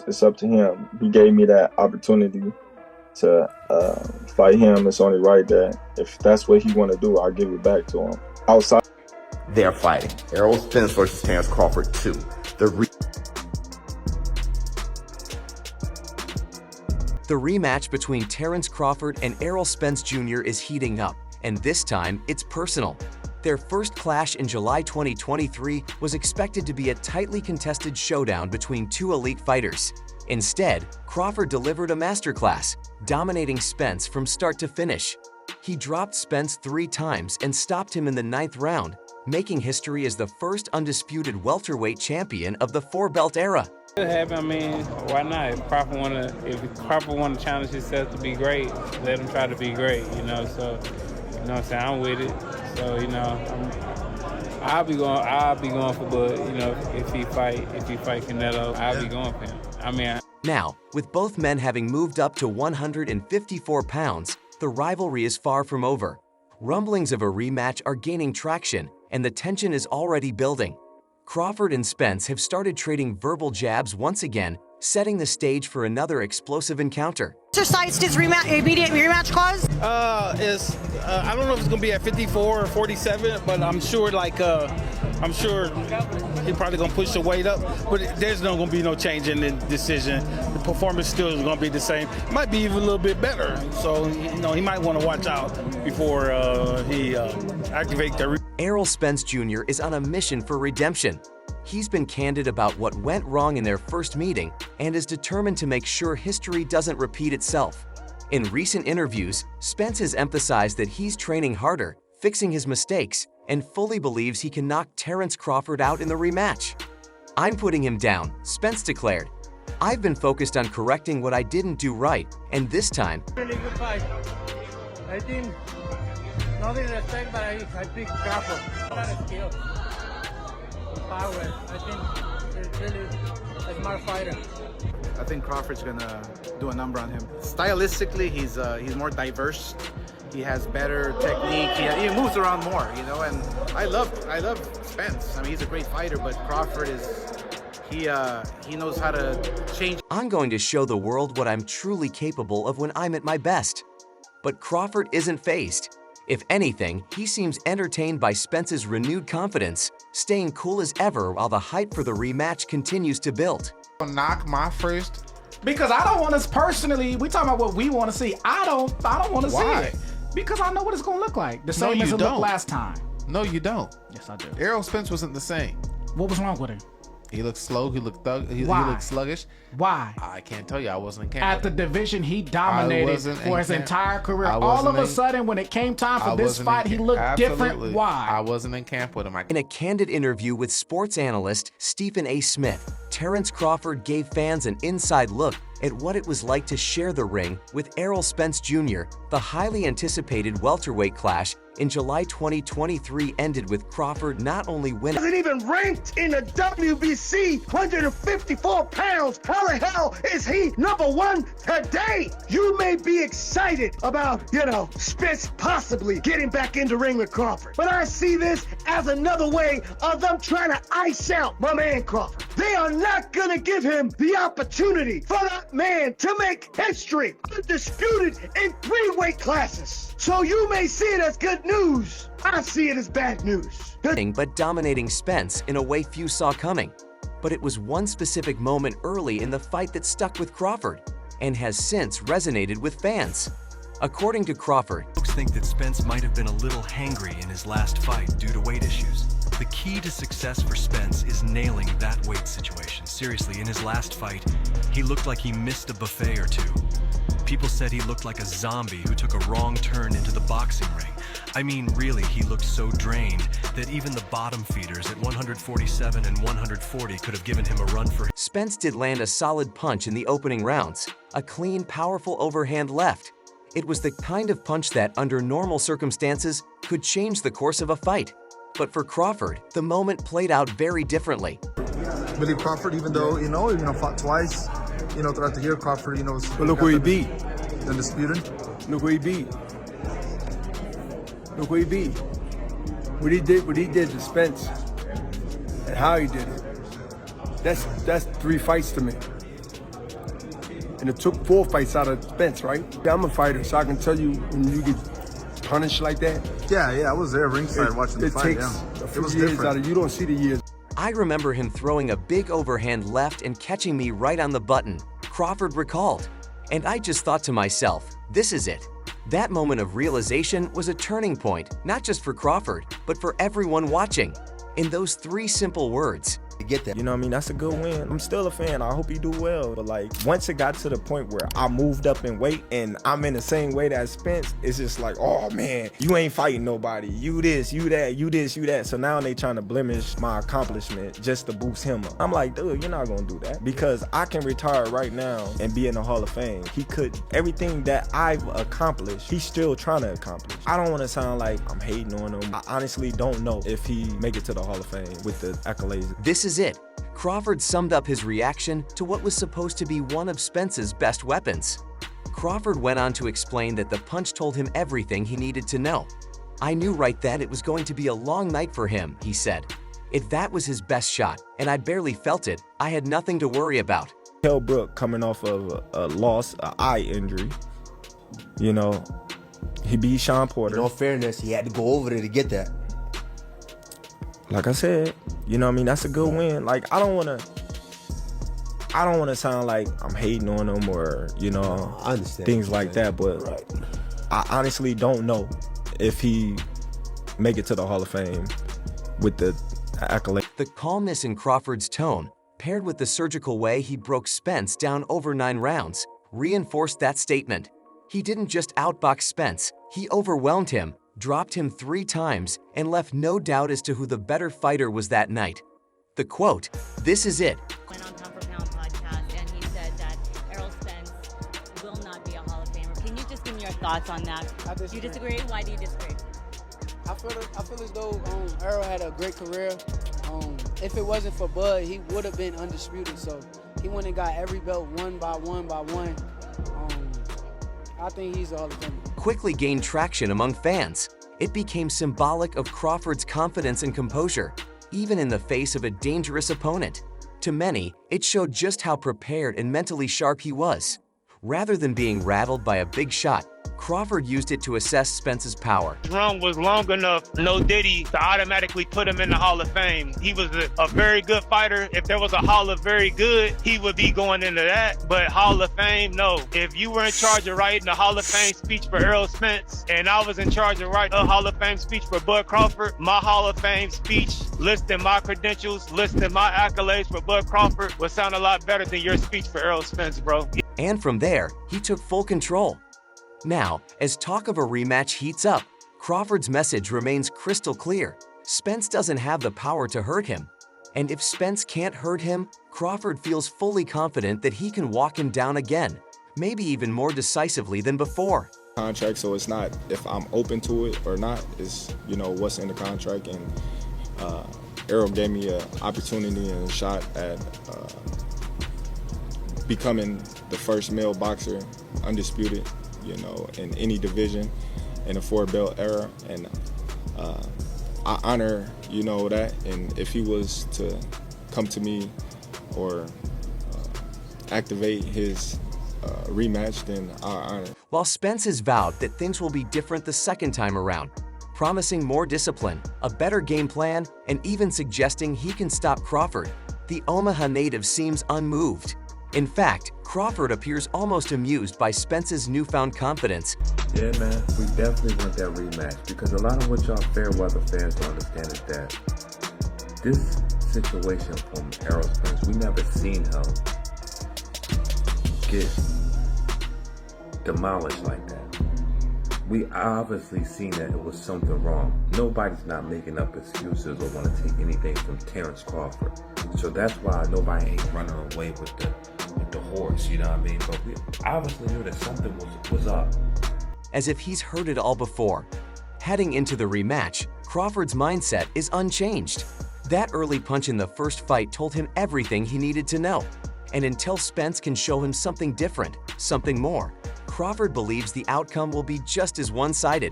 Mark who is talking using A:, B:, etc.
A: It's up to him. He gave me that opportunity to fight him. It's only right that if that's what he want to do, I'll give it back to him. Outside.
B: They're fighting Errol Spence versus Terence Crawford 2.
C: The rematch between Terence Crawford and Errol Spence Jr. is heating up, and this time it's personal. Their first clash in July 2023 was expected to be a tightly contested showdown between two elite fighters. Instead, Crawford delivered a masterclass, dominating Spence from start to finish. He dropped Spence 3 times and stopped him in the 9th round, making history as the first undisputed welterweight champion of the 4-belt era.
D: It happened. I mean, why not? If Crawford want to challenge himself to be great, let him try to be great. So you know what I'm saying, I'm with it. So I'll be going for Bud. If he fight Canelo, I'll be going for him.
C: Now, with both men having moved up to 154 pounds, the rivalry is far from over. Rumblings of a rematch are gaining traction, and the tension is already building. Crawford and Spence have started trading verbal jabs once again, setting the stage for another explosive encounter.
E: Exercised his immediate rematch clause?
F: I don't know if it's gonna be at 54 or 47, but I'm sure he's probably gonna push the weight up. But there's not gonna be no change in the decision. The performance still is gonna be the same. Might be even a little bit better. So he might want to watch out before he activates the.
C: Errol Spence Jr. is on a mission for redemption. He's been candid about what went wrong in their first meeting and is determined to make sure history doesn't repeat itself. In recent interviews, Spence has emphasized that he's training harder, fixing his mistakes, and fully believes he can knock Terence Crawford out in the rematch. "I'm putting him down," Spence declared. "I've been focused on correcting what I didn't do right, and this time..."
G: Really good fight. I think nothing to expect, but I picked Crawford. A lot of skill. Power. I think he's really a smart fighter.
H: I think Crawford's gonna do a number on him. Stylistically, he's more diverse. He has better technique. He moves around more, And I love Spence. I mean, he's a great fighter, but Crawford he knows how to change.
C: "I'm going to show the world what I'm truly capable of when I'm at my best." But Crawford isn't fazed. If anything, he seems entertained by Spence's renewed confidence, staying cool as ever while the hype for the rematch continues to build.
I: Knock my first,
J: because I don't want us personally. We talking about what we want to see. I don't want to see it because I know what it's gonna look like. The same as it looked last time.
I: No, you don't.
J: Yes, I do.
I: Errol Spence wasn't the same.
J: What was wrong with him?
I: He looked slow. He looked he looked sluggish.
J: Why?
I: I can't tell you. I wasn't in camp.
J: At the division, he dominated for his entire career. All of a sudden, when it came time for this fight, he looked different. Why?
I: I wasn't in camp with him.
C: In a candid interview with sports analyst Stephen A. Smith, Terence Crawford gave fans an inside look at what it was like to share the ring with Errol Spence Jr. The highly anticipated welterweight clash in July 2023 ended with Crawford not only winning—
K: Wasn't even ranked in the WBC, 154 pounds. How the hell is he #1 today? You may be excited about, Spence possibly getting back in the ring with Crawford. But I see this as another way of them trying to ice out my man Crawford. They are not going to give him the opportunity for that man to make history, undisputed in 3 weight classes. So you may see it as good news. I see it as bad news.
C: But dominating Spence in a way few saw coming. But it was one specific moment early in the fight that stuck with Crawford and has since resonated with fans. According to Crawford,
L: folks think that Spence might have been a little hangry in his last fight due to weight issues. The key to success for Spence is nailing that weight situation. Seriously, in his last fight, he looked like he missed a buffet or two. People said he looked like a zombie who took a wrong turn into the boxing ring. I mean, really, he looked so drained that even the bottom feeders at 147 and 140 could have given him a run for his—
C: Spence did land a solid punch in the opening rounds, a clean, powerful overhand left. It was the kind of punch that, under normal circumstances, could change the course of a fight. But for Crawford, the moment played out very differently.
M: Billy Crawford, even though, fought twice, throughout the year, Crawford,
N: But look who he beat.
M: Undisputed.
N: Look who he beat. Look who he beat. What he did to Spence, and how he did it. That's 3 fights to me. And it took 4 fights out of Spence, right? I'm a fighter, so I can tell you when you get punished like that.
M: Yeah, I was there ringside watching the fight.
N: It takes
M: yeah.
N: a few
M: It was
N: years
M: different.
N: out of you. Don't see the years.
C: I remember him throwing a big overhand left and catching me right on the button, Crawford recalled. And I just thought to myself, this is it. That moment of realization was a turning point, not just for Crawford, but for everyone watching. In those 3 simple words,
O: get that. You know what I mean? That's a good win. I'm still a fan. I hope you do well. But like, once it got to the point where I moved up in weight and I'm in the same weight as Spence, it's just like, oh man, you ain't fighting nobody. You this, you that, you this, you that. So now they trying to blemish my accomplishment just to boost him up. I'm like, dude, you're not gonna do that. Because I can retire right now and be in the Hall of Fame. He could. Everything that I've accomplished, he's still trying to accomplish. I don't want to sound like I'm hating on him. I honestly don't know if he make it to the Hall of Fame with the accolades.
C: This is it. Crawford summed up his reaction to what was supposed to be one of Spence's best weapons. Crawford went on to explain that the punch told him everything he needed to know. I knew right then it was going to be a long night for him, he said. If that was his best shot, and I barely felt it, I had nothing to worry about.
O: Kell Brook coming off of a loss, an eye injury. You know, he beat Sean Porter.
P: In all fairness, he had to go over there to get that.
O: Like I said, you know what I mean? That's a good win. Like, I don't want to sound like I'm hating on him or, you know,
P: I understand
O: things like that, but I honestly don't know if he make it to the Hall of Fame with the accolade.
C: The calmness in Crawford's tone, paired with the surgical way he broke Spence down over 9 rounds, reinforced that statement. He didn't just outbox Spence, he overwhelmed him, dropped him 3 times, and left no doubt as to who the better fighter was that night. The quote, "This is it."
Q: Went on Pound for Pound podcast, and he said that Errol Spence will not be a Hall of Famer. Can you just give me your thoughts on that? You disagree? Why do you disagree?
R: I feel as though Errol had a great career. If it wasn't for Bud, he would have been undisputed. So he went and got every belt one by one by one. I think he's a Hall of Famer.
C: Quickly gained traction among fans. It became symbolic of Crawford's confidence and composure, even in the face of a dangerous opponent. To many, it showed just how prepared and mentally sharp he was. Rather than being rattled by a big shot, Crawford used it to assess Spence's power.
S: His run was long enough, no Diddy, to automatically put him in the Hall of Fame. He was a very good fighter. If there was a Hall of Very Good, he would be going into that. But Hall of Fame, no. If you were in charge of writing the Hall of Fame speech for Errol Spence, and I was in charge of writing a Hall of Fame speech for Bud Crawford, my Hall of Fame speech, listing my credentials, listing my accolades for Bud Crawford, would sound a lot better than your speech for Errol Spence, bro.
C: And from there, he took full control. Now, as talk of a rematch heats up, Crawford's message remains crystal clear. Spence doesn't have the power to hurt him. And if Spence can't hurt him, Crawford feels fully confident that he can walk him down again, maybe even more decisively than before.
O: Contract, so it's not if I'm open to it or not, it's, you know, what's in the contract. And Errol gave me an opportunity and a shot at becoming the first male boxer, undisputed, you know, in any division in a 4-belt era, and I honor, you know, that. And if he was to come to me or activate his rematch, then I honor.
C: While Spence has vowed that things will be different the second time around, promising more discipline, a better game plan, and even suggesting he can stop Crawford, the Omaha native seems unmoved. In fact, Crawford appears almost amused by Spence's newfound confidence.
T: Yeah, man, we definitely want that rematch, because a lot of what y'all fair weather fans don't understand is that this situation from Errol Spence, we never seen him get demolished like that. We obviously seen that it was something wrong. Nobody's not making up excuses or want to take anything from Terence Crawford. So that's why nobody ain't running away with the horse, you know what I mean? But we obviously knew that something was up.
C: As if he's heard it all before. Heading into the rematch, Crawford's mindset is unchanged. That early punch in the first fight told him everything he needed to know. And until Spence can show him something different, something more, Crawford believes the outcome will be just as one-sided.